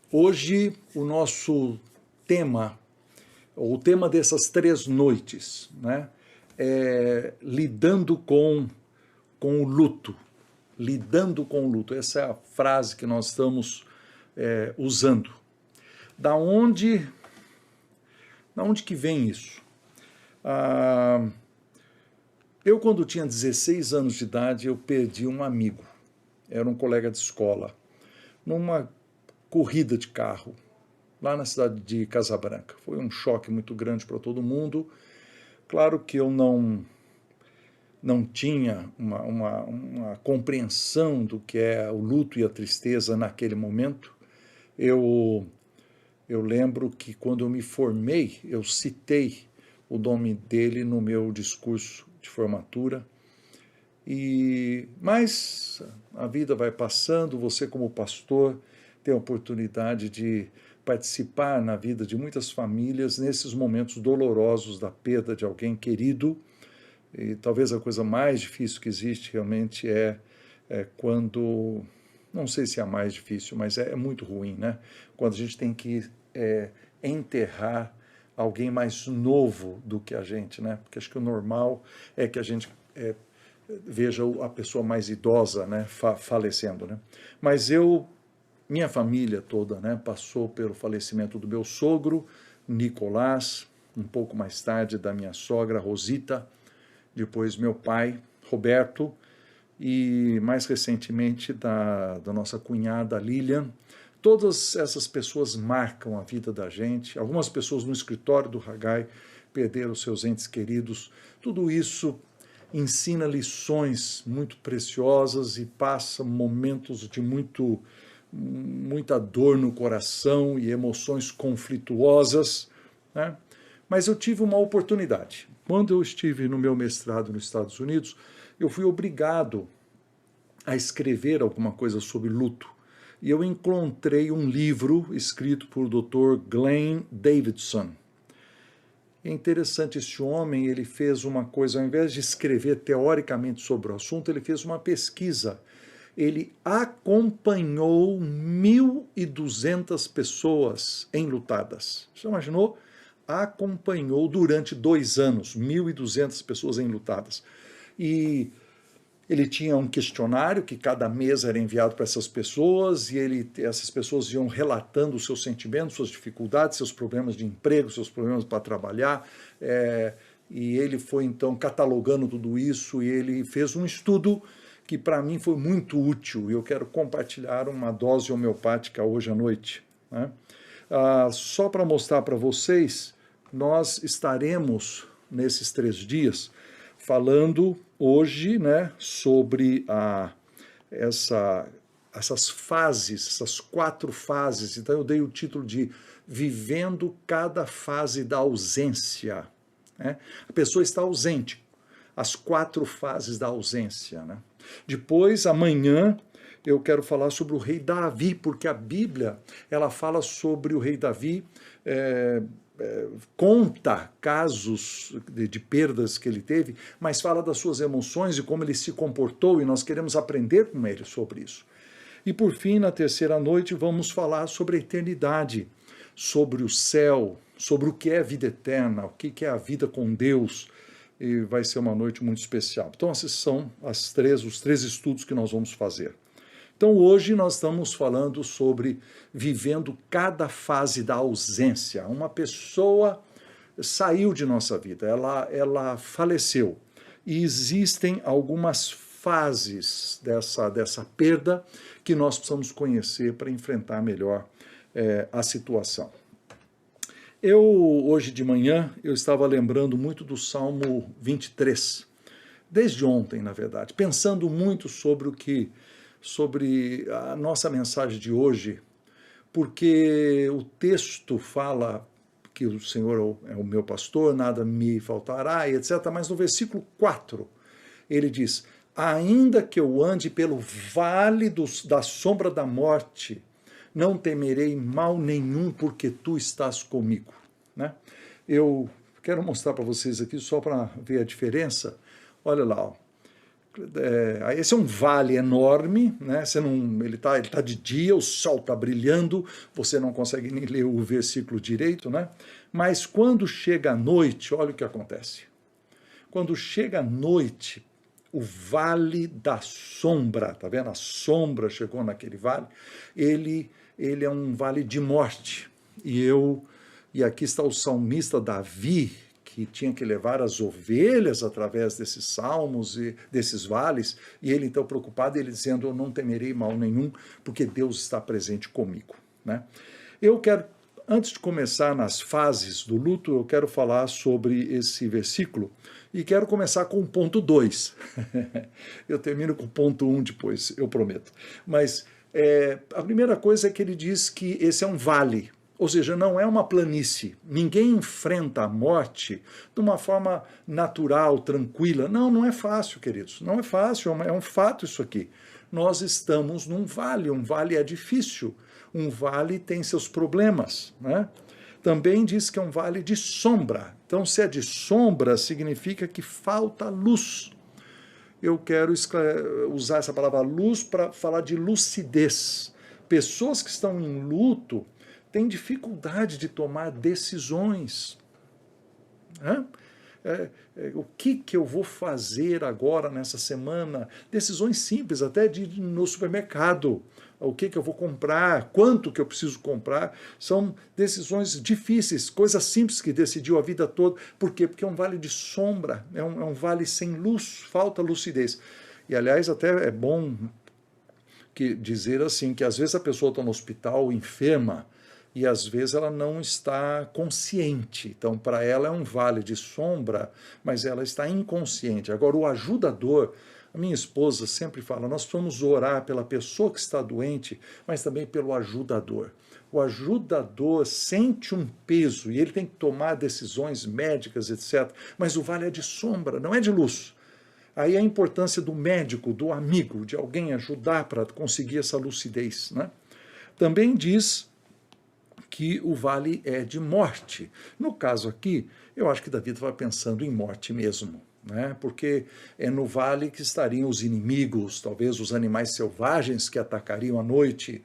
Hoje o nosso tema, ou o tema dessas 3 noites, né, é lidando com o luto. Lidando com o luto. Essa é a frase que nós estamos usando. Da onde que vem isso? Eu, quando tinha 16 anos de idade, eu perdi um amigo. Era um colega de escola, numa corrida de carro, lá na cidade de Casabranca. Foi um choque muito grande para todo mundo. Claro que eu não tinha uma compreensão do que é o luto e a tristeza naquele momento. Eu lembro que quando eu me formei, eu citei o nome dele no meu discurso de formatura. Mas a vida vai passando, você como pastor tem a oportunidade de participar na vida de muitas famílias nesses momentos dolorosos da perda de alguém querido. E talvez a coisa mais difícil que existe realmente é quando, não sei se é a mais difícil, mas é muito ruim, né? Quando a gente tem que enterrar alguém mais novo do que a gente, né? Porque acho que o normal é que a gente veja a pessoa mais idosa, né, falecendo, né? Mas minha família toda, né, passou pelo falecimento do meu sogro, Nicolás, um pouco mais tarde da minha sogra, Rosita, depois meu pai, Roberto, e mais recentemente da nossa cunhada, Lilian. Todas essas pessoas marcam a vida da gente. Algumas pessoas no escritório do Haggai perderam seus entes queridos. Tudo isso ensina lições muito preciosas e passa momentos de muita dor no coração e emoções conflituosas, né? Mas eu tive uma oportunidade. Quando eu estive no meu mestrado nos Estados Unidos, eu fui obrigado a escrever alguma coisa sobre luto. E eu encontrei um livro escrito por Dr. Glenn Davidson. É interessante, esse homem, ele fez uma coisa, ao invés de escrever teoricamente sobre o assunto, ele fez uma pesquisa. Ele acompanhou 1.200 pessoas enlutadas. Você imaginou? Acompanhou durante 2 anos 1.200 pessoas enlutadas. E ele tinha um questionário que cada mês era enviado para essas pessoas e essas pessoas iam relatando os seus sentimentos, suas dificuldades, seus problemas de emprego, seus problemas para trabalhar. E ele foi então catalogando tudo isso e ele fez um estudo que para mim foi muito útil e eu quero compartilhar uma dose homeopática hoje à noite, né? Só para mostrar para vocês, nós estaremos nesses 3 dias falando hoje, né, sobre essas fases, essas 4 fases. Então eu dei o título de Vivendo cada fase da ausência, né? A pessoa está ausente, as 4 fases da ausência, né? Depois, amanhã, eu quero falar sobre o rei Davi, porque a Bíblia ela fala sobre o rei Davi, conta casos de perdas que ele teve, mas fala das suas emoções e como ele se comportou, e nós queremos aprender com ele sobre isso. E por fim, na terceira noite, vamos falar sobre a eternidade, sobre o céu, sobre o que é a vida eterna, o que é a vida com Deus, e vai ser uma noite muito especial. Então, esses são os 3 estudos que nós vamos fazer. Então, hoje nós estamos falando sobre vivendo cada fase da ausência. Uma pessoa saiu de nossa vida, ela faleceu. E existem algumas fases dessa perda que nós precisamos conhecer para enfrentar melhor a situação. Hoje de manhã, eu estava lembrando muito do Salmo 23, desde ontem, na verdade, pensando muito sobre a nossa mensagem de hoje, porque o texto fala que o Senhor é o meu pastor, nada me faltará, etc. Mas no versículo 4, ele diz, ainda que eu ande pelo vale da sombra da morte, não temerei mal nenhum, porque tu estás comigo, né? Eu quero mostrar para vocês aqui, só para ver a diferença. Olha lá, ó. esse é um vale enorme, né? Ele tá de dia, o sol está brilhando, você não consegue nem ler o versículo direito, né? Mas quando chega a noite, olha o que acontece. Quando chega a noite, o vale da sombra, tá vendo? A sombra chegou naquele vale, ele é um vale de morte. E aqui está o salmista Davi, que tinha que levar as ovelhas através desses salmos e desses vales, e ele então preocupado, ele dizendo, eu não temerei mal nenhum, porque Deus está presente comigo, né? Eu quero, antes de começar nas fases do luto, eu quero falar sobre esse versículo, e quero começar com o ponto 2. Eu termino com o ponto 1 depois, eu prometo. Mas a primeira coisa é que ele diz que esse é um vale, ou seja, não é uma planície. Ninguém enfrenta a morte de uma forma natural, tranquila. Não, não é fácil, queridos. Não é fácil, é um fato isso aqui. Nós estamos num vale, um vale é difícil. Um vale tem seus problemas, né? Também diz que é um vale de sombra. Então, se é de sombra, significa que falta luz. Eu quero usar essa palavra luz para falar de lucidez. Pessoas que estão em luto têm dificuldade de tomar decisões. O que eu vou fazer agora nessa semana? Decisões simples, até de ir no supermercado. O que eu vou comprar, quanto que eu preciso comprar, são decisões difíceis, coisas simples que decidiu a vida toda. Por quê? Porque é um vale de sombra, é um vale sem luz, falta lucidez. E, aliás, até é bom dizer assim, que às vezes a pessoa está no hospital enferma, e às vezes ela não está consciente. Então, para ela é um vale de sombra, mas ela está inconsciente. Agora, o ajudador, a minha esposa sempre fala, nós precisamos orar pela pessoa que está doente, mas também pelo ajudador. O ajudador sente um peso e ele tem que tomar decisões médicas, etc. Mas o vale é de sombra, não é de luz. Aí a importância do médico, do amigo, de alguém ajudar para conseguir essa lucidez, né? Também diz que o vale é de morte. No caso aqui, eu acho que Davi estava pensando em morte mesmo, né? Porque é no vale que estariam os inimigos, talvez os animais selvagens que atacariam à noite,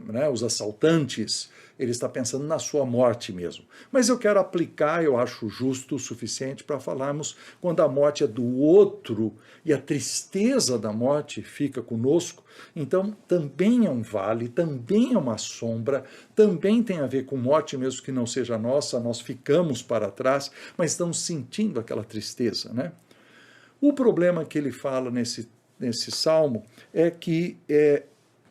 né, os assaltantes. Ele está pensando na sua morte mesmo. Mas eu quero aplicar, eu acho justo o suficiente para falarmos quando a morte é do outro e a tristeza da morte fica conosco. Então, também é um vale, também é uma sombra, também tem a ver com morte mesmo que não seja nossa, nós ficamos para trás, mas estamos sentindo aquela tristeza, né? O problema que ele fala nesse salmo é que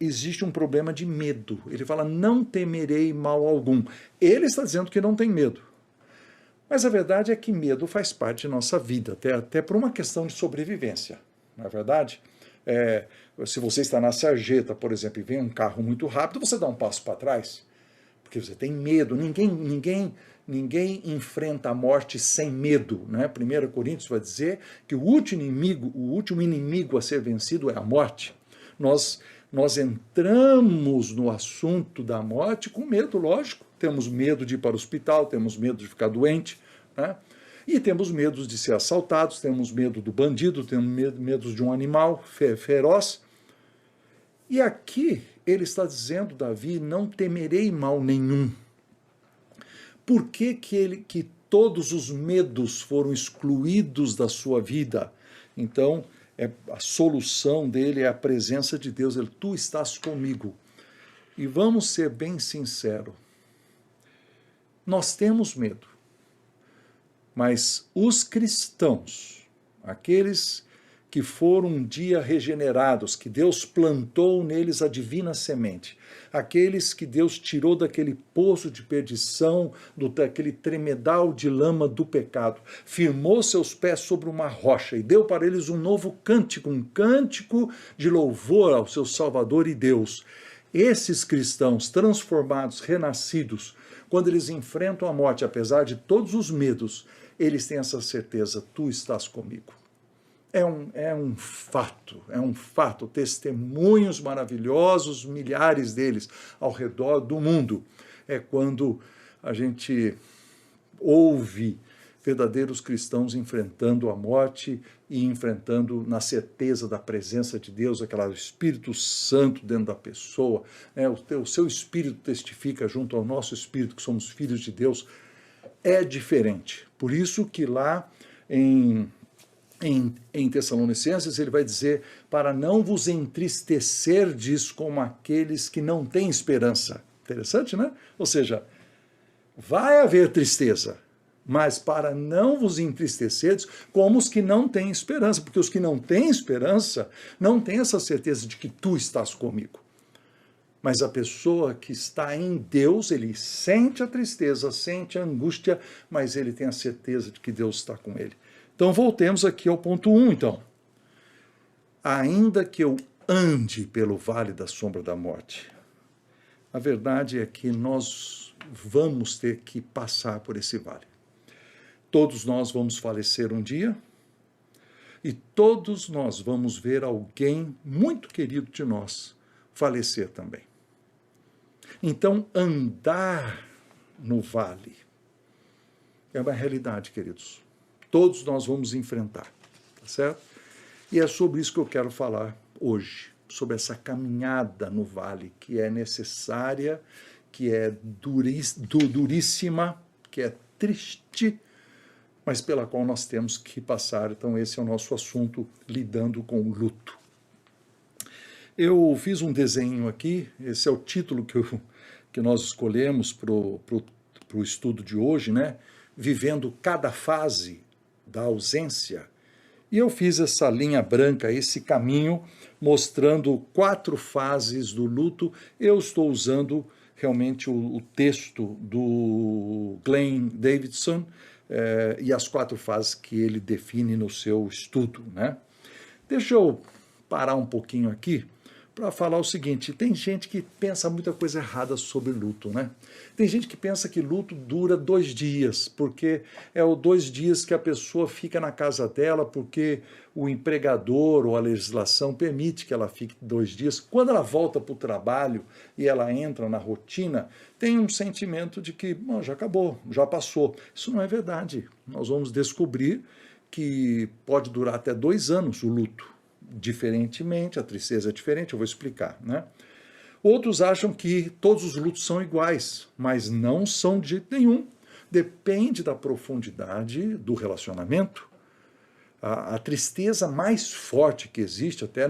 existe um problema de medo. Ele fala, não temerei mal algum. Ele está dizendo que não tem medo. Mas a verdade é que medo faz parte de nossa vida, até por uma questão de sobrevivência. Não é verdade? Se você está na sarjeta, por exemplo, e vem um carro muito rápido, você dá um passo para trás, porque você tem medo. Ninguém enfrenta a morte sem medo, né? 1 Coríntios vai dizer que o último inimigo a ser vencido é a morte. Nós entramos no assunto da morte com medo, lógico. Temos medo de ir para o hospital, temos medo de ficar doente, né? E temos medo de ser assaltados, temos medo do bandido, temos medo de um animal feroz. E aqui ele está dizendo, Davi, não temerei mal nenhum. Por que todos os medos foram excluídos da sua vida? Então, a solução dele é a presença de Deus. Tu estás comigo. E vamos ser bem sinceros. Nós temos medo. Mas os cristãos, aqueles que foram um dia regenerados, que Deus plantou neles a divina semente, aqueles que Deus tirou daquele poço de perdição, daquele tremedal de lama do pecado, firmou seus pés sobre uma rocha e deu para eles um novo cântico, um cântico de louvor ao seu Salvador e Deus. Esses cristãos transformados, renascidos, quando eles enfrentam a morte, apesar de todos os medos, eles têm essa certeza, tu estás comigo. É um fato, testemunhos maravilhosos, milhares deles ao redor do mundo. É quando a gente ouve verdadeiros cristãos enfrentando a morte e enfrentando na certeza da presença de Deus, aquele Espírito Santo dentro da pessoa, né? O seu Espírito testifica junto ao nosso Espírito que somos filhos de Deus, é diferente. Por isso que lá em Tessalonicenses ele vai dizer, para não vos entristecerdes como aqueles que não têm esperança. Interessante, né? Ou seja, vai haver tristeza, mas para não vos entristecerdes como os que não têm esperança, porque os que não têm esperança não têm essa certeza de que tu estás comigo. Mas a pessoa que está em Deus, ele sente a tristeza, sente a angústia, mas ele tem a certeza de que Deus está com ele. Então voltemos aqui ao ponto 1, então. Ainda que eu ande pelo vale da sombra da morte, a verdade é que nós vamos ter que passar por esse vale. Todos nós vamos falecer um dia e todos nós vamos ver alguém muito querido de nós falecer também. Então, andar no vale é uma realidade, queridos. Todos nós vamos enfrentar, tá certo? E é sobre isso que eu quero falar hoje, sobre essa caminhada no vale, que é necessária, que é duríssima, que é triste, mas pela qual nós temos que passar. Então esse é o nosso assunto, lidando com o luto. Eu fiz um desenho aqui, esse é o título que nós escolhemos para o estudo de hoje, né? Vivendo cada fase da ausência. E eu fiz essa linha branca, esse caminho, mostrando 4 fases do luto. Eu estou usando realmente o texto do Glenn Davidson e as 4 fases que ele define no seu estudo, né? Deixa eu parar um pouquinho aqui para falar o seguinte, tem gente que pensa muita coisa errada sobre luto, né? Tem gente que pensa que luto dura 2 dias, porque é o 2 dias que a pessoa fica na casa dela, porque o empregador ou a legislação permite que ela fique 2 dias. Quando ela volta para o trabalho e ela entra na rotina, tem um sentimento de que já acabou, já passou. Isso não é verdade. Nós vamos descobrir que pode durar até 2 anos o luto. Diferentemente, a tristeza é diferente, eu vou explicar, né? Outros acham que todos os lutos são iguais, mas não são de jeito nenhum. Depende da profundidade do relacionamento. A tristeza mais forte que existe, até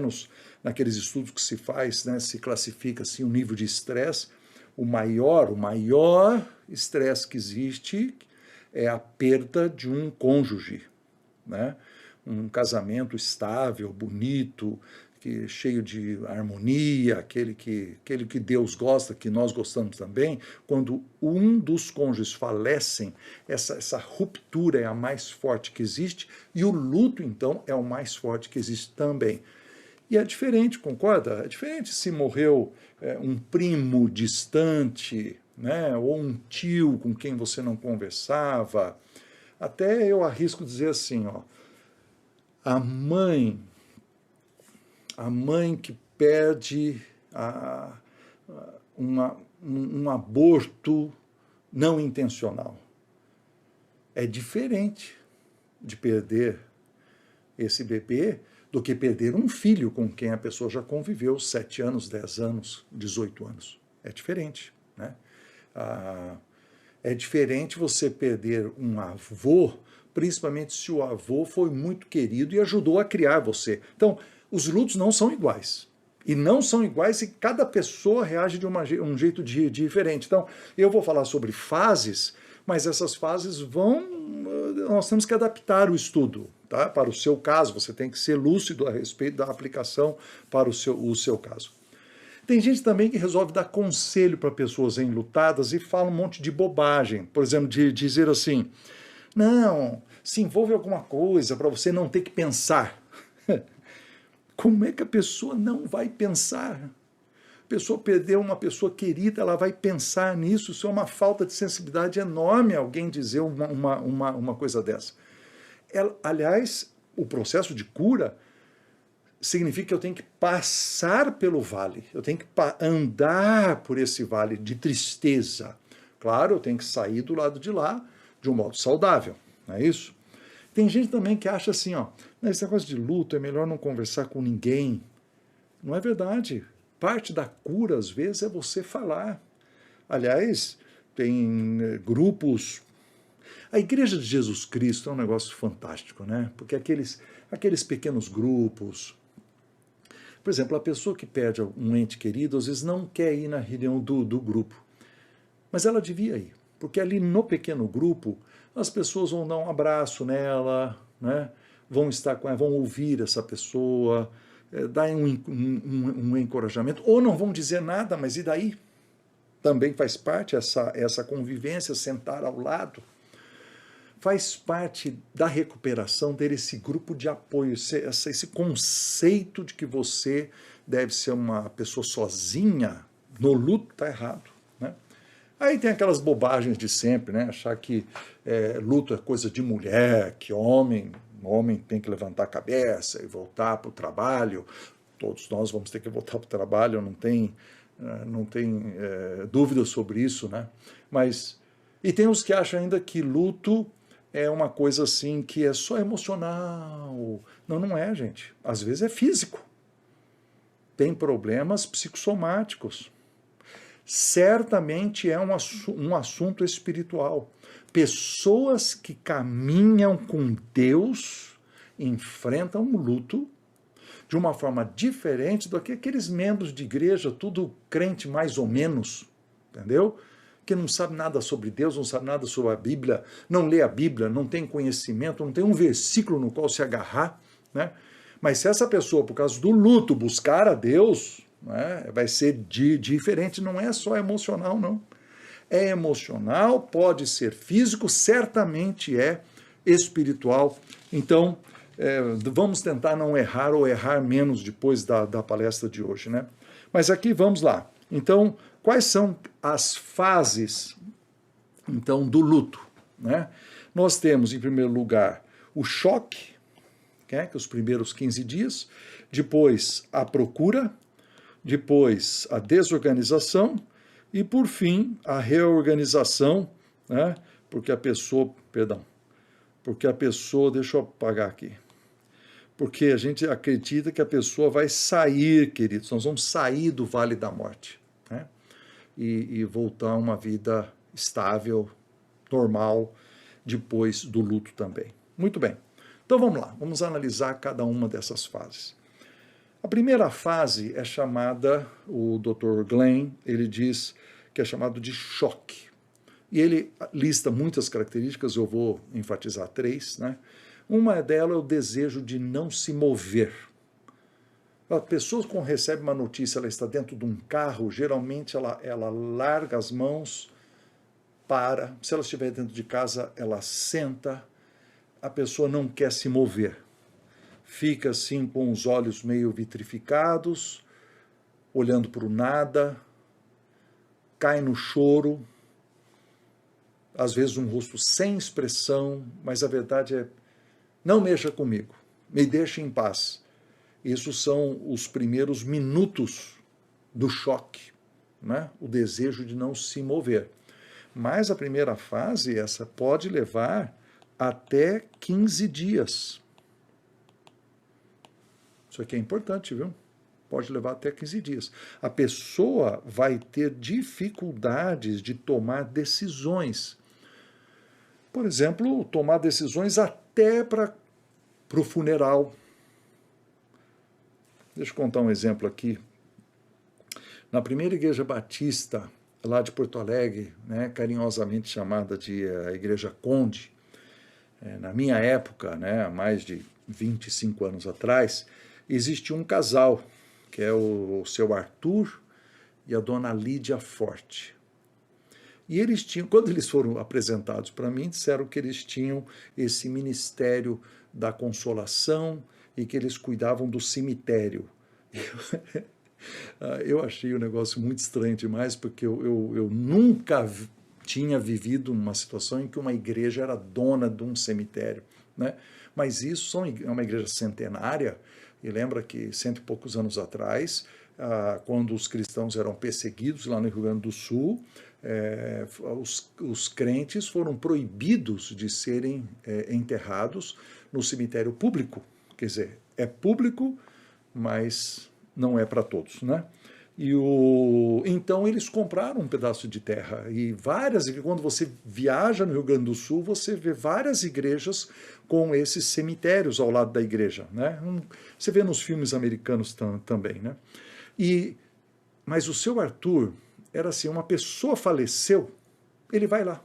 naqueles estudos que se faz, né, se classifica assim, o nível de estresse, o maior estresse que existe é a perda de um cônjuge, né? Um casamento estável, bonito, cheio de harmonia, aquele que Deus gosta, que nós gostamos também. Quando um dos cônjuges falecem, essa ruptura é a mais forte que existe, e o luto, então, é o mais forte que existe também. E é diferente, concorda? É diferente se morreu um primo distante, né? Ou um tio com quem você não conversava. Até eu arrisco dizer assim, ó, a mãe que perde um aborto não intencional. É diferente de perder esse bebê do que perder um filho com quem a pessoa já conviveu 7 anos, 10 anos, 18 anos. É diferente, né? É diferente você perder um avô, principalmente se o avô foi muito querido e ajudou a criar você. Então, os lutos não são iguais. E não são iguais e cada pessoa reage de um jeito diferente. Então, eu vou falar sobre fases, mas essas fases nós temos que adaptar o estudo, tá? Para o seu caso, você tem que ser lúcido a respeito da aplicação para o seu caso. Tem gente também que resolve dar conselho para pessoas enlutadas e fala um monte de bobagem. Por exemplo, de dizer assim, não, se envolve em alguma coisa para você não ter que pensar. Como é que a pessoa não vai pensar? A pessoa perdeu uma pessoa querida, ela vai pensar nisso. Isso é uma falta de sensibilidade enorme alguém dizer uma coisa dessa. Aliás, o processo de cura significa que eu tenho que passar pelo vale, eu tenho que andar por esse vale de tristeza. Claro, eu tenho que sair do lado de lá de um modo saudável, não é isso? Tem gente também que acha assim, ó, esse negócio de luto é melhor não conversar com ninguém. Não é verdade. Parte da cura, às vezes, é você falar. Aliás, tem grupos. A Igreja de Jesus Cristo é um negócio fantástico, né? Porque aqueles pequenos grupos. Por exemplo, a pessoa que perde um ente querido, às vezes não quer ir na reunião do grupo. Mas ela devia ir. Porque ali no pequeno grupo, as pessoas vão dar um abraço nela, né? Vão estar com ela, vão ouvir essa pessoa, dar um encorajamento, ou não vão dizer nada, mas e daí? Também faz parte essa convivência, sentar ao lado. Faz parte da recuperação ter esse grupo de apoio, esse conceito de que você deve ser uma pessoa sozinha no luto, está errado. Né? Aí tem aquelas bobagens de sempre, né? Achar que luto é coisa de mulher, que homem tem que levantar a cabeça e voltar para o trabalho. Todos nós vamos ter que voltar para o trabalho, não tem dúvida sobre isso, né? E tem os que acham ainda que luto é uma coisa assim que é só emocional. Não é, gente. Às vezes é físico. Tem problemas psicossomáticos. Certamente é um assunto espiritual. Pessoas que caminham com Deus enfrentam o luto de uma forma diferente do que aqueles membros de igreja, tudo crente mais ou menos, entendeu? Que não sabe nada sobre Deus, não sabe nada sobre a Bíblia, não lê a Bíblia, não tem conhecimento, não tem um versículo no qual se agarrar, né? Mas se essa pessoa, por causa do luto, buscar a Deus, né, vai ser diferente, não é só emocional, não. É emocional, pode ser físico, certamente é espiritual. Então, vamos tentar não errar ou errar menos depois da palestra de hoje, né? Mas aqui vamos lá. Então, quais são as fases, então, do luto, né? Nós temos, em primeiro lugar, o choque, que é os primeiros 15 dias, depois a procura, depois a desorganização e, por fim, a reorganização, né? Porque a pessoa, deixa eu apagar aqui, porque a gente acredita que a pessoa vai sair, queridos, nós vamos sair do vale da morte, né? E voltar a uma vida estável, normal, depois do luto também. Muito bem, então vamos lá, vamos analisar cada uma dessas fases. A primeira fase é chamada, o Dr. Glenn, ele diz que é chamado de choque. E ele lista muitas características, eu vou enfatizar 3, né? Uma delas é o desejo de não se mover. A pessoa, quando recebe uma notícia, ela está dentro de um carro, geralmente ela larga as mãos, para. Se ela estiver dentro de casa, ela senta. A pessoa não quer se mover. Fica assim com os olhos meio vitrificados, olhando para o nada, cai no choro, às vezes um rosto sem expressão, mas a verdade é, não mexa comigo, me deixe em paz. Isso são os primeiros minutos do choque, né? O desejo de não se mover. Mas a primeira fase, essa pode levar até 15 dias. Isso aqui é importante, viu? Pode levar até 15 dias. A pessoa vai ter dificuldades de tomar decisões. Por exemplo, tomar decisões até para o funeral. Deixa eu contar um exemplo aqui. Na primeira igreja batista, lá de Porto Alegre, né, carinhosamente chamada de Igreja Conde, na minha época, né, há mais de 25 anos atrás, existia um casal, que é o seu Arthur e a dona Lídia Forte. E eles tinham, quando eles foram apresentados para mim, disseram que eles tinham esse ministério da consolação e que eles cuidavam do cemitério. Eu achei o negócio muito estranho demais, porque eu nunca tinha vivido uma situação em que uma igreja era dona de um cemitério, né? Mas isso é uma igreja centenária, e lembra que 100 e poucos anos atrás, quando os cristãos eram perseguidos lá no Rio Grande do Sul, os crentes foram proibidos de serem enterrados no cemitério público. Quer dizer, é público, mas não é para todos, né? Então eles compraram um pedaço de terra e quando você viaja no Rio Grande do Sul, você vê várias igrejas com esses cemitérios ao lado da igreja, né? Você vê nos filmes americanos também, né? Mas o seu Arthur era assim, uma pessoa faleceu, ele vai lá.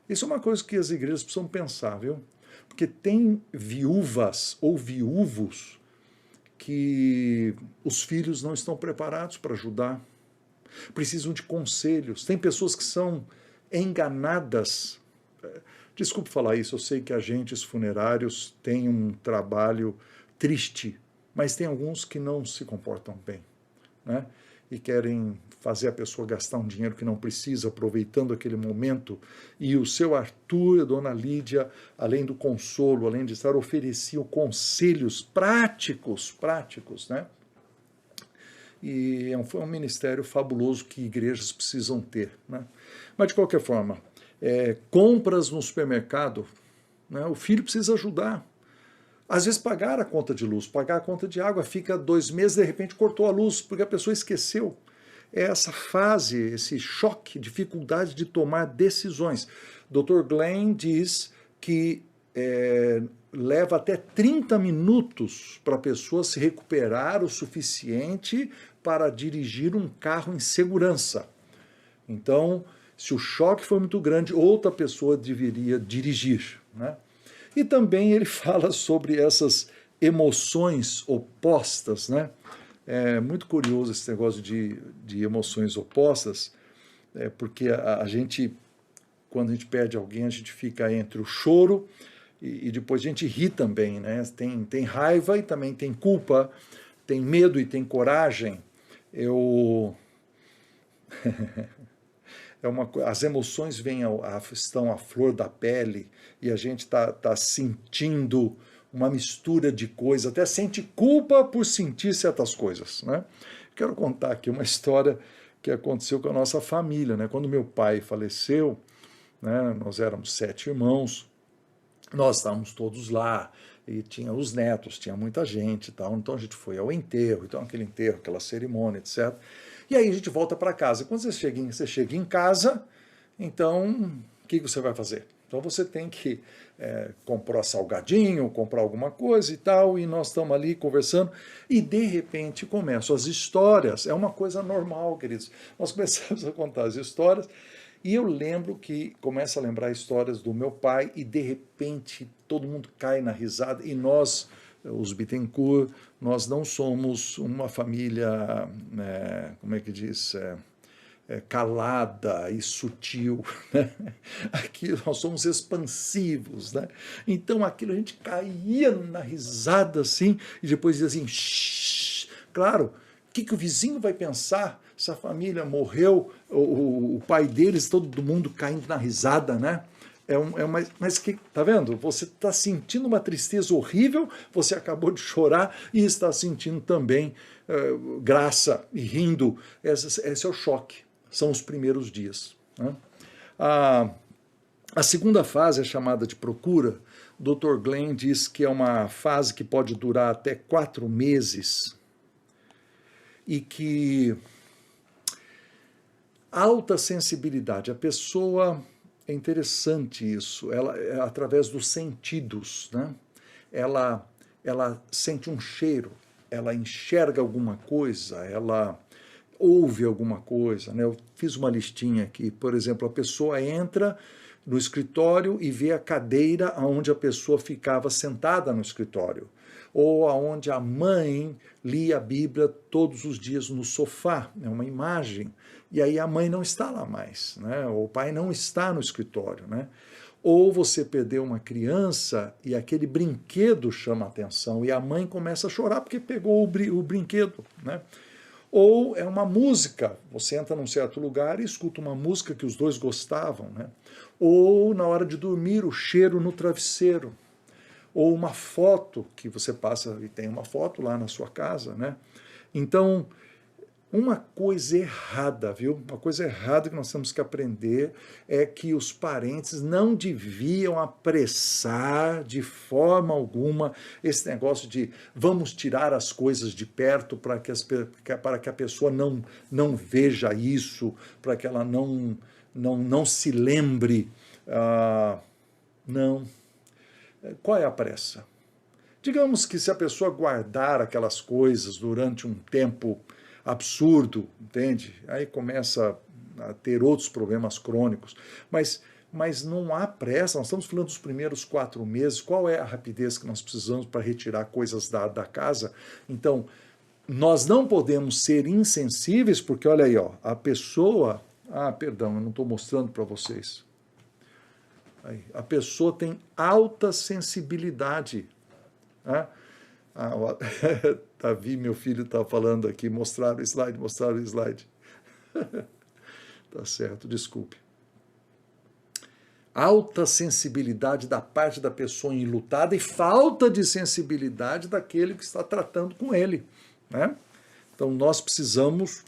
Isso é uma coisa que as igrejas precisam pensar, viu? Porque tem viúvas ou viúvos que os filhos não estão preparados para ajudar, precisam de conselhos. Tem pessoas que são enganadas. Desculpe falar isso, eu sei que agentes funerários têm um trabalho triste, mas tem alguns que não se comportam bem, né? E querem fazer a pessoa gastar um dinheiro que não precisa, aproveitando aquele momento. E o seu Arthur e a dona Lídia, além do consolo, além de estar, ofereciam conselhos práticos, né? E foi um ministério fabuloso que igrejas precisam ter, né? Mas, de qualquer forma, compras no supermercado, né? O filho precisa ajudar. Às vezes pagar a conta de luz, pagar a conta de água, fica 2 meses, de repente cortou a luz, porque a pessoa esqueceu. É essa fase, esse choque, dificuldade de tomar decisões. Dr. Glenn diz que leva até 30 minutos para a pessoa se recuperar o suficiente para dirigir um carro em segurança. Então, se o choque foi muito grande, outra pessoa deveria dirigir, né? E também ele fala sobre essas emoções opostas, né? É muito curioso esse negócio de emoções opostas, porque a gente, quando a gente perde alguém, a gente fica entre o choro e depois a gente ri também, né? Tem raiva e também tem culpa, tem medo e tem coragem. As emoções estão à flor da pele e a gente está sentindo uma mistura de coisas, até sente culpa por sentir certas coisas, né? Quero contar aqui uma história que aconteceu com a nossa família, né? Quando meu pai faleceu, né, nós éramos 7 irmãos, nós estávamos todos lá, e tinha os netos, tinha muita gente e tal, então a gente foi ao enterro, então aquele enterro, aquela cerimônia, etc. E aí a gente volta para casa. Quando você chega em casa, então o que você vai fazer? Então você tem que comprar salgadinho, comprar alguma coisa e tal, e nós estamos ali conversando, e de repente começam as histórias. É uma coisa normal, queridos. Nós começamos a contar as histórias, e eu lembro que começa a lembrar histórias do meu pai, e de repente todo mundo cai na risada, e nós, os Bittencourt, nós não somos uma família, como é que diz, calada e sutil, né? Aqui nós somos expansivos, né? Então aquilo a gente caía na risada assim, e depois dizia assim, shh. Claro, o que o vizinho vai pensar se a família morreu, o pai deles, todo mundo caindo na risada, né? Mas que, tá vendo? Você está sentindo uma tristeza horrível, você acabou de chorar e está sentindo também graça e rindo. Esse é o choque, são os primeiros dias, né? A segunda fase é chamada de procura. O Dr. Glenn diz que é uma fase que pode durar até 4 meses e que alta sensibilidade, a pessoa... É interessante isso, ela, através dos sentidos, né? Ela sente um cheiro, ela enxerga alguma coisa, ela ouve alguma coisa, né? Eu fiz uma listinha aqui, por exemplo, a pessoa entra no escritório e vê a cadeira onde a pessoa ficava sentada no escritório, ou aonde a mãe lia a Bíblia todos os dias no sofá, é uma imagem. E aí a mãe não está lá mais, né? Ou o pai não está no escritório, né? Ou você perdeu uma criança e aquele brinquedo chama a atenção e a mãe começa a chorar porque pegou o brinquedo, né? Ou é uma música, você entra num certo lugar e escuta uma música que os dois gostavam, né? Ou na hora de dormir, o cheiro no travesseiro. Ou uma foto que você passa e tem uma foto lá na sua casa, né? Então, uma coisa errada, viu? Uma coisa errada que nós temos que aprender é que os parentes não deviam apressar de forma alguma esse negócio de vamos tirar as coisas de perto para que a pessoa não veja isso, para que ela não se lembre. Não. Qual é a pressa? Digamos que se a pessoa guardar aquelas coisas durante um tempo absurdo, entende? Aí começa a ter outros problemas crônicos. Mas não há pressa, nós estamos falando dos primeiros 4 meses, qual é a rapidez que nós precisamos para retirar coisas da casa? Então, nós não podemos ser insensíveis, porque olha aí, ó, a pessoa... Ah, perdão, eu não estou mostrando para vocês. Aí, a pessoa tem alta sensibilidade. Né? Davi, meu filho, está falando aqui, mostraram o slide. Tá certo, desculpe. Alta sensibilidade da parte da pessoa enlutada e falta de sensibilidade daquele que está tratando com ele. Né? Então nós precisamos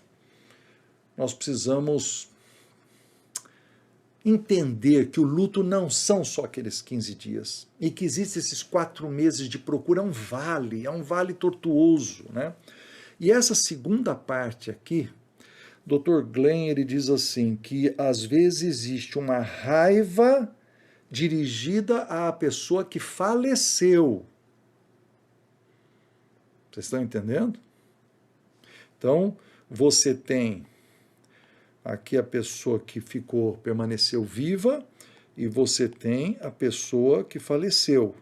entender que o luto não são só aqueles 15 dias e que existem esses 4 meses de procura, é um vale tortuoso, né? E essa segunda parte aqui, Dr. Glenn, ele diz assim, que às vezes existe uma raiva dirigida à pessoa que faleceu. Vocês estão entendendo? Então, você tem aqui a pessoa que permaneceu viva, e você tem a pessoa que faleceu.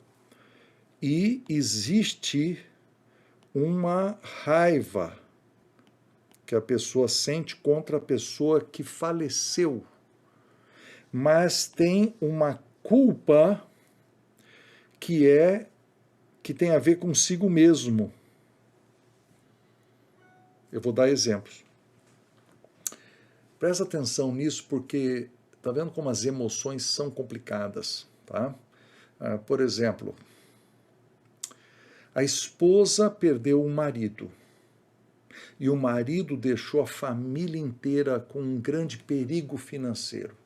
E existe uma raiva que a pessoa sente contra a pessoa que faleceu. Mas tem uma culpa que tem a ver consigo mesmo. Eu vou dar exemplos. Presta atenção nisso porque está vendo como as emoções são complicadas, tá? Por exemplo, a esposa perdeu o marido e o marido deixou a família inteira com um grande perigo financeiro.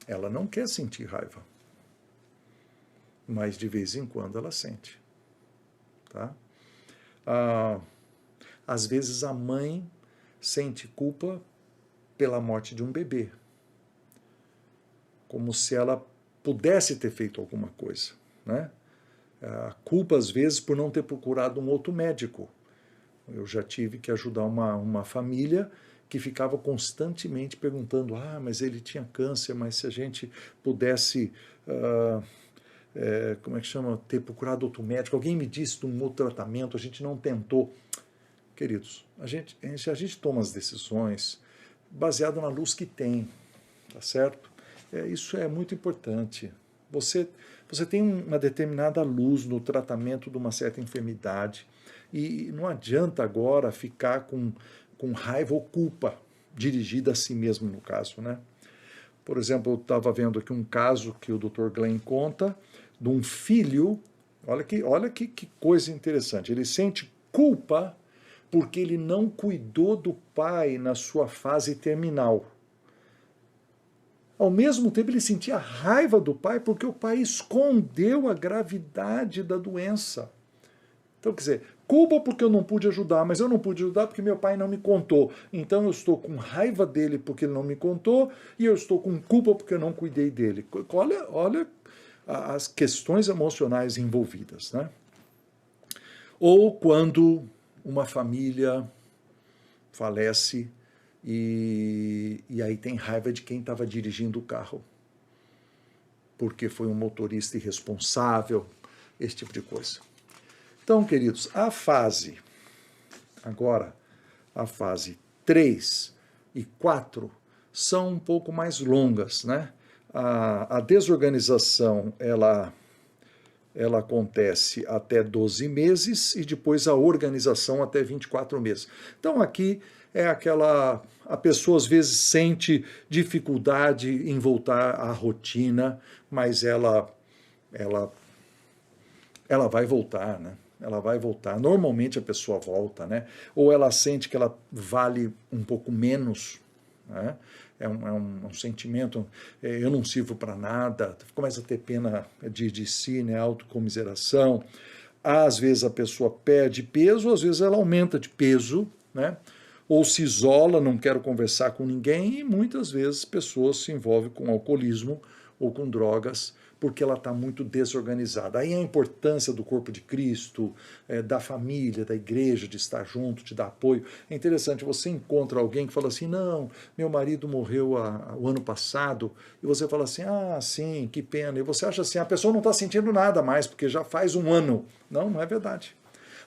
Ela não quer sentir raiva, mas de vez em quando ela sente, tá? Às vezes a mãe sente culpa pela morte de um bebê, como se ela pudesse ter feito alguma coisa, né? A culpa, às vezes, por não ter procurado um outro médico. Eu já tive que ajudar uma família que ficava constantemente perguntando, mas ele tinha câncer, mas se a gente pudesse, ter procurado outro médico, alguém me disse de um outro tratamento, a gente não tentou. Queridos, a gente toma as decisões baseado na luz que tem, tá certo? Isso é muito importante. Você tem uma determinada luz no tratamento de uma certa enfermidade e não adianta agora ficar com raiva ou culpa dirigida a si mesmo, no caso, né? Por exemplo, eu estava vendo aqui um caso que o Dr. Glenn conta de um filho, olha que coisa interessante, ele sente culpa porque ele não cuidou do pai na sua fase terminal. Ao mesmo tempo, ele sentia raiva do pai porque o pai escondeu a gravidade da doença. Então, quer dizer, culpa porque eu não pude ajudar, mas eu não pude ajudar porque meu pai não me contou. Então, eu estou com raiva dele porque ele não me contou e eu estou com culpa porque eu não cuidei dele. Olha as questões emocionais envolvidas, né? Ou quando uma família falece e aí tem raiva de quem estava dirigindo o carro, porque foi um motorista irresponsável, esse tipo de coisa. Então, queridos, a fase 3 e 4 são um pouco mais longas, né? A desorganização, ela acontece até 12 meses e depois a organização até 24 meses. Então aqui a pessoa às vezes sente dificuldade em voltar à rotina, mas ela vai voltar, né? ela vai voltar. Normalmente a pessoa volta, né? Ou ela sente que ela vale um pouco menos, né? É um sentimento, eu não sirvo para nada, começa a ter pena de si, né? Autocomiseração. Às vezes a pessoa perde peso, às vezes ela aumenta de peso, né? Ou se isola, não quero conversar com ninguém, e muitas vezes pessoas se envolvem com alcoolismo ou com drogas, porque ela está muito desorganizada. Aí a importância do corpo de Cristo, da família, da igreja, de estar junto, de dar apoio. É interessante, você encontra alguém que fala assim, não, meu marido morreu o ano passado, e você fala assim, ah, sim, que pena. E você acha assim, a pessoa não está sentindo nada mais, porque já faz um ano. Não, não é verdade.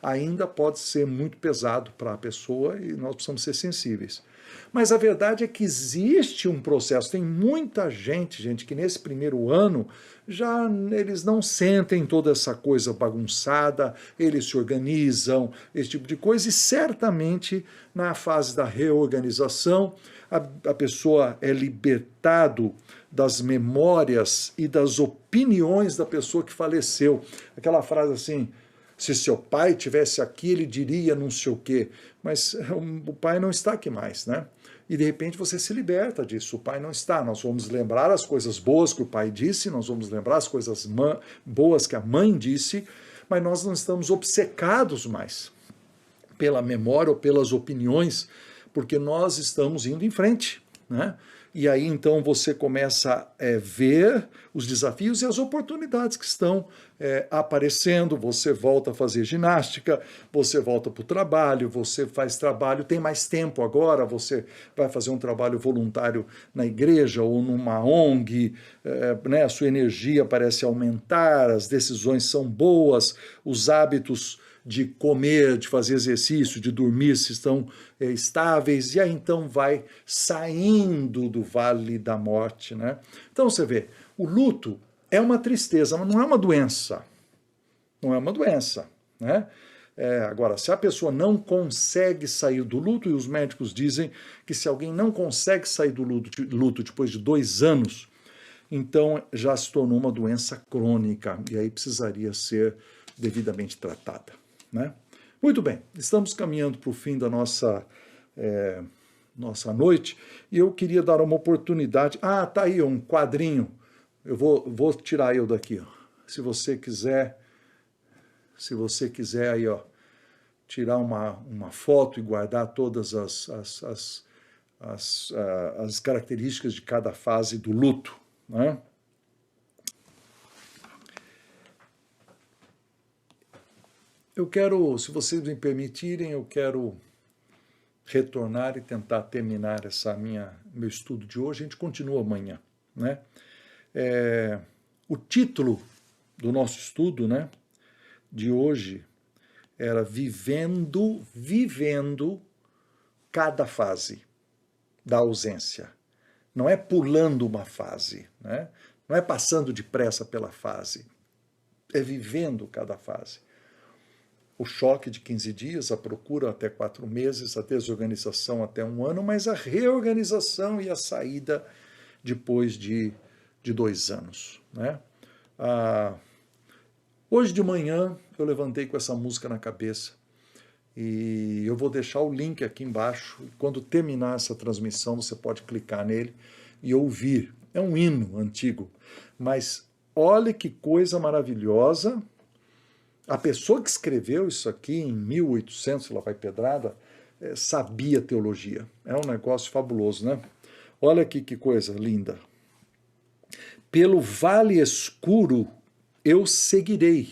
Ainda pode ser muito pesado para a pessoa e nós precisamos ser sensíveis. Mas a verdade é que existe um processo. Tem muita gente, que nesse primeiro ano já eles não sentem toda essa coisa bagunçada, eles se organizam, esse tipo de coisa, e certamente na fase da reorganização a pessoa é libertado das memórias e das opiniões da pessoa que faleceu. Aquela frase assim, se seu pai tivesse aqui, ele diria não sei o quê, mas o pai não está aqui mais, né? E de repente você se liberta disso, o pai não está. Nós vamos lembrar as coisas boas que o pai disse, nós vamos lembrar as coisas boas que a mãe disse, mas nós não estamos obcecados mais pela memória ou pelas opiniões, porque nós estamos indo em frente, né? E aí então você começa a ver os desafios e as oportunidades que estão aparecendo, você volta a fazer ginástica, você volta para o trabalho, você faz trabalho, tem mais tempo agora, você vai fazer um trabalho voluntário na igreja ou numa ONG, né, a sua energia parece aumentar, as decisões são boas, os hábitos de comer, de fazer exercício, de dormir, se estão estáveis, e aí então vai saindo do vale da morte, né? Então você vê, o luto é uma tristeza, mas não é uma doença. Não é uma doença, né? Agora, se a pessoa não consegue sair do luto, e os médicos dizem que se alguém não consegue sair do luto depois de 2 anos, então já se tornou uma doença crônica, e aí precisaria ser devidamente tratada, né? Muito bem, estamos caminhando para o fim da nossa noite, e eu queria dar uma oportunidade. Ah, tá aí um quadrinho. Eu vou tirar eu daqui, ó. Se você quiser aí, ó, tirar uma foto e guardar todas as características de cada fase do luto, né? Eu quero, se vocês me permitirem, eu quero retornar e tentar terminar meu estudo de hoje. A gente continua amanhã, né? O título do nosso estudo, né, de hoje era vivendo cada fase da ausência. Não é pulando uma fase, né? Não é passando depressa pela fase. É vivendo cada fase. O choque de 15 dias, a procura até 4 meses, a desorganização até 1 ano, mas a reorganização e a saída depois de 2 anos, né? Hoje de manhã eu levantei com essa música na cabeça e eu vou deixar o link aqui embaixo. Quando terminar essa transmissão, você pode clicar nele e ouvir. É um hino antigo, mas olha que coisa maravilhosa. A pessoa que escreveu isso aqui em 1800, lá vai pedrada, sabia teologia. É um negócio fabuloso, né? Olha aqui que coisa linda. Pelo vale escuro eu seguirei.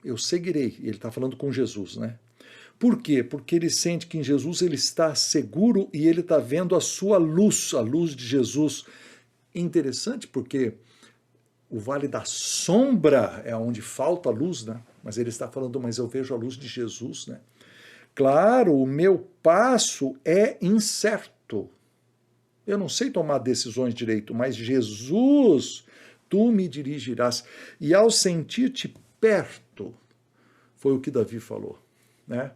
Eu seguirei. Ele está falando com Jesus, né? Por quê? Porque ele sente que em Jesus ele está seguro e ele está vendo a sua luz, a luz de Jesus. Interessante porque o vale da sombra é onde falta a luz, né? Mas ele está falando, mas eu vejo a luz de Jesus, né? Claro, o meu passo é incerto. Eu não sei tomar decisões direito, mas Jesus, tu me dirigirás. E ao sentir-te perto, foi o que Davi falou, né?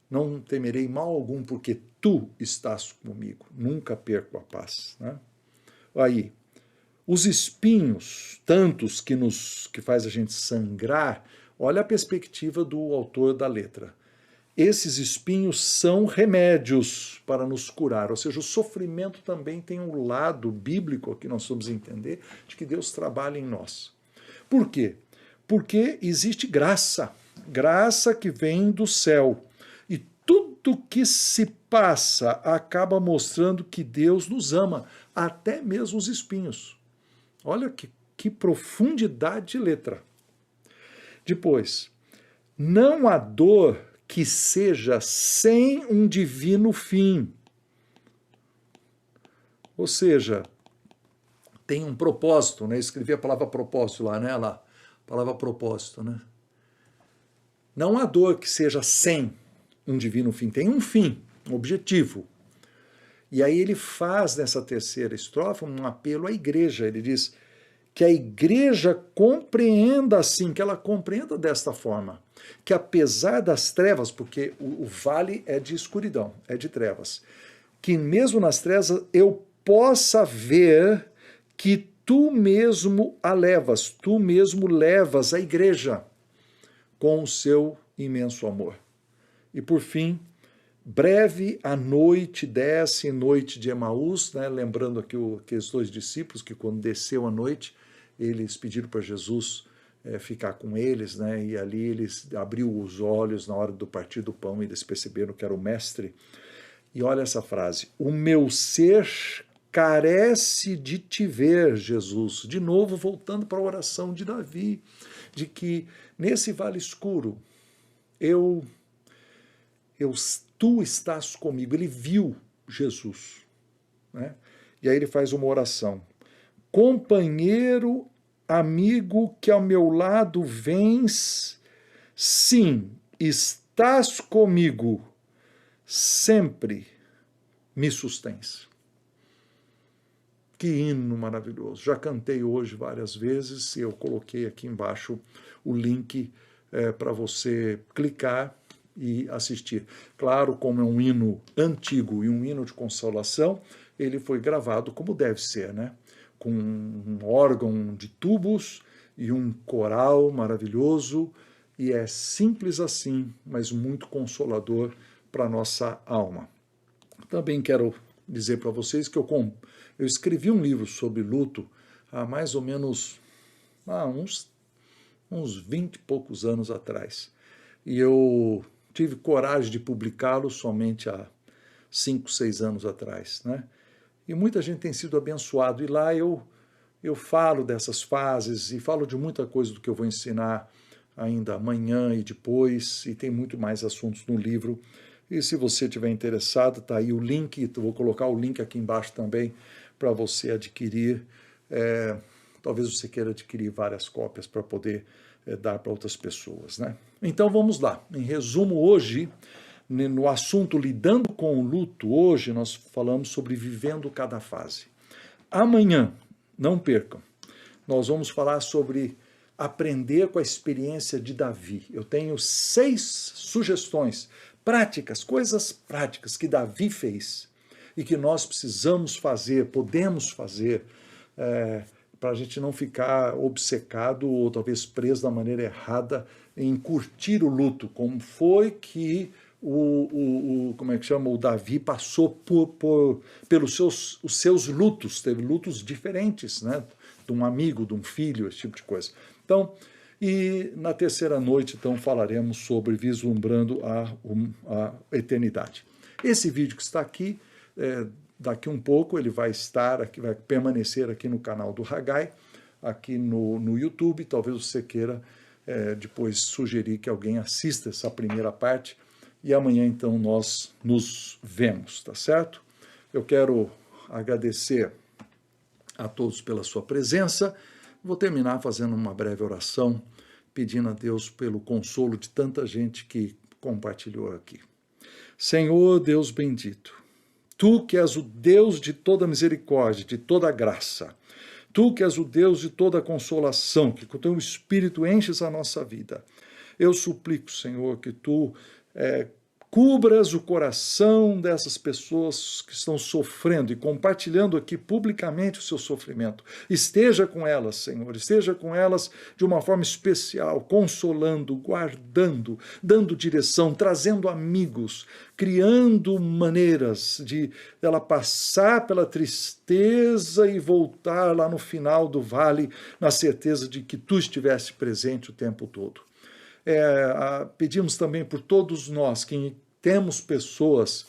Não temerei mal algum, porque tu estás comigo. Nunca perco a paz, né? Aí, os espinhos, tantos que faz a gente sangrar, Olha a perspectiva do autor da letra. Esses espinhos são remédios para nos curar, ou seja, o sofrimento também tem um lado bíblico que nós vamos entender, de que Deus trabalha em nós. Por quê? Porque existe graça, graça que vem do céu. E tudo que se passa acaba mostrando que Deus nos ama, até mesmo os espinhos. Olha que profundidade de letra. Depois, não há dor que seja sem um divino fim. Ou seja, tem um propósito, né? Eu escrevi a palavra propósito lá, né? Lá, a palavra propósito, né? Não há dor que seja sem um divino fim. Tem um fim, um objetivo. E aí ele faz nessa terceira estrofe um apelo à igreja. Ele diz que a igreja compreenda assim, que ela compreenda desta forma, que apesar das trevas, porque o vale é de escuridão, é de trevas, que mesmo nas trevas eu possa ver que tu mesmo a levas, tu mesmo levas a igreja com o seu imenso amor. E por fim, breve a noite desce, noite de Emaús, né? Lembrando aqui aqueles dois discípulos que quando desceu a noite, eles pediram para Jesus ficar com eles, né? E ali eles abriu os olhos na hora do partir do pão e eles perceberam que era o mestre. E olha essa frase: o meu ser carece de te ver, Jesus. De novo, voltando para a oração de Davi, de que nesse vale escuro, tu estás comigo. Ele viu Jesus, né? E aí ele faz uma oração. Companheiro, amigo que ao meu lado vens, sim, estás comigo, sempre me sustens. Que hino maravilhoso. Já cantei hoje várias vezes e eu coloquei aqui embaixo o link para você clicar e assistir. Claro, como é um hino antigo e um hino de consolação, ele foi gravado como deve ser, né? Com um órgão de tubos e um coral maravilhoso, e é simples assim, mas muito consolador para a nossa alma. Também quero dizer para vocês que eu escrevi um livro sobre luto há mais ou menos uns 20 e poucos anos atrás. E eu tive coragem de publicá-lo somente há 5, 6 anos atrás, né? E muita gente tem sido abençoado. E lá eu falo dessas fases e falo de muita coisa do que eu vou ensinar ainda amanhã e depois, e tem muito mais assuntos no livro. E se você estiver interessado, está aí o link, vou colocar o link aqui embaixo também para você adquirir. Talvez você queira adquirir várias cópias para poder dar para outras pessoas, né? Então vamos lá. Em resumo, hoje, no assunto Lidando com o Luto, hoje nós falamos sobre vivendo cada fase. Amanhã, não percam, nós vamos falar sobre aprender com a experiência de Davi. Eu tenho 6 sugestões práticas, coisas práticas que Davi fez e que nós precisamos fazer, podemos fazer, para a gente não ficar obcecado ou talvez preso da maneira errada em curtir o luto, como foi que o Davi passou pelos os seus lutos, teve lutos diferentes, né? De um amigo, de um filho, esse tipo de coisa. Então, e na terceira noite, então, falaremos sobre vislumbrando a eternidade. Esse vídeo que está aqui, daqui um pouco, ele vai estar aqui, vai permanecer aqui no canal do Haggai, aqui no YouTube. Talvez você queira depois sugerir que alguém assista essa primeira parte, e amanhã, então, nós nos vemos, tá certo? Eu quero agradecer a todos pela sua presença. Vou terminar fazendo uma breve oração, pedindo a Deus pelo consolo de tanta gente que compartilhou aqui. Senhor Deus bendito, Tu que és o Deus de toda misericórdia, de toda graça, Tu que és o Deus de toda consolação, que com o Teu Espírito enches a nossa vida, eu suplico, Senhor, que Tu cubras o coração dessas pessoas que estão sofrendo e compartilhando aqui publicamente o seu sofrimento. Esteja com elas, Senhor, esteja com elas de uma forma especial, consolando, guardando, dando direção, trazendo amigos, criando maneiras de ela passar pela tristeza e voltar lá no final do vale na certeza de que tu estivesse presente o tempo todo. Pedimos também por todos nós que temos pessoas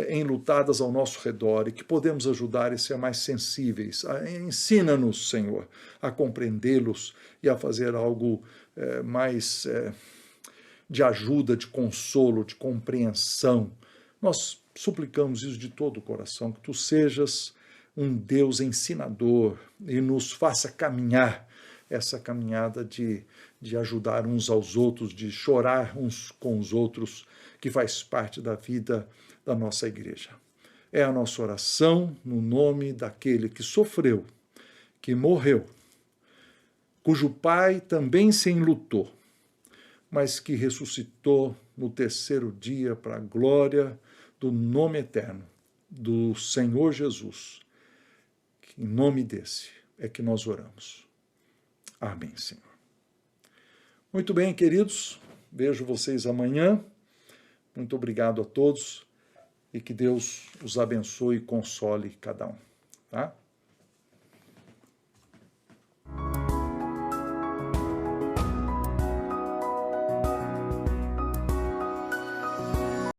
enlutadas ao nosso redor e que podemos ajudar e ser mais sensíveis. Ensina-nos, Senhor, a compreendê-los e a fazer algo mais de ajuda, de consolo, de compreensão. Nós suplicamos isso de todo o coração, que tu sejas um Deus ensinador e nos faça caminhar essa caminhada de ajudar uns aos outros, de chorar uns com os outros, que faz parte da vida da nossa igreja. É a nossa oração no nome daquele que sofreu, que morreu, cujo Pai também se enlutou, mas que ressuscitou no terceiro dia para a glória do nome eterno do Senhor Jesus. Em nome desse é que nós oramos. Amém, Senhor. Muito bem, queridos, vejo vocês amanhã. Muito obrigado a todos e que Deus os abençoe e console cada um. Tá?